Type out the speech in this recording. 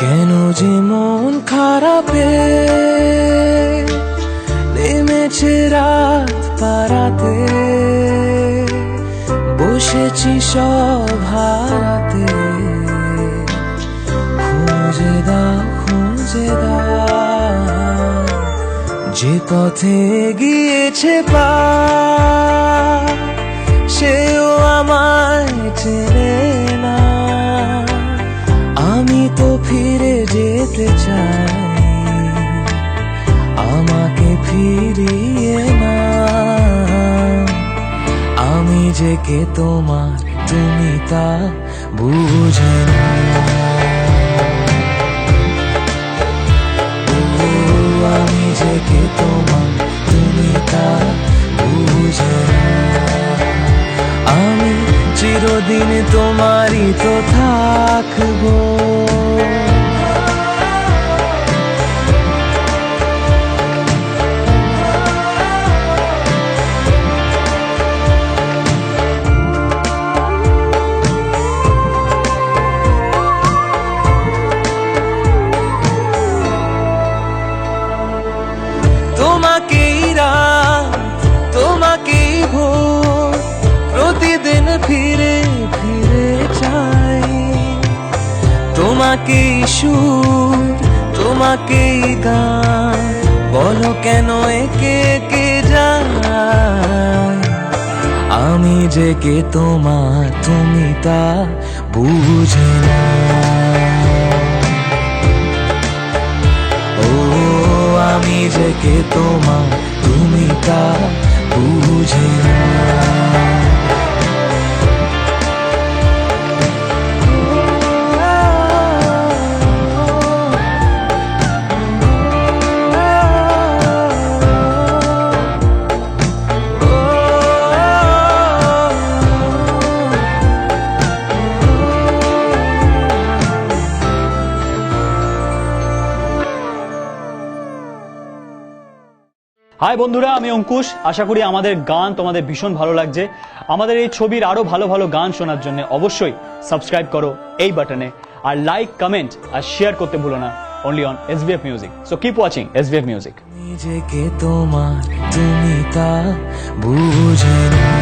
কেন যে মন খারাপে নেমেছে রাত পারাতে, বসেছি সব হারাতে। খুঁজে দাও যে পথে গিয়েছে পা, সেও আমায় চেনে না। আমি তো ফিরে যেতে চাই, আমাকে ফিরিয়ে না। আমি যে কে তোমার, তুমি তা বুঝে না। আমি যে কে তোমার, তুমি তা বুঝে না। আমি চিরদিন তোমারই তো থাকবো। তোমাকেই রাত, তোমাকেই ভোর, প্রতিদিন ফিরে ফিরে চাই। তোমাকেই সুর, তোমাকেই গান, বলো কেন একে একে যায়। আমি যে কে তোমার, তুমি তা বুঝে না। আমি যে কে তোমার, তুমি তা বুঝে না। হাই বন্ধুরা, আমি অঙ্কুশ। আশা করি আমাদের গান তোমাদের ভীষণ ভালো লাগছে। আমাদের এই ছবির আরো ভালো ভালো গান শোনার জন্য অবশ্যই সাবস্ক্রাইব করো এই বাটনে, আর লাইক, কমেন্ট আর শেয়ার করতে ভুলো না। Only on SBF music. So keep watching SBF music. নিজেকে তোমার, তুমি তা বুঝে না।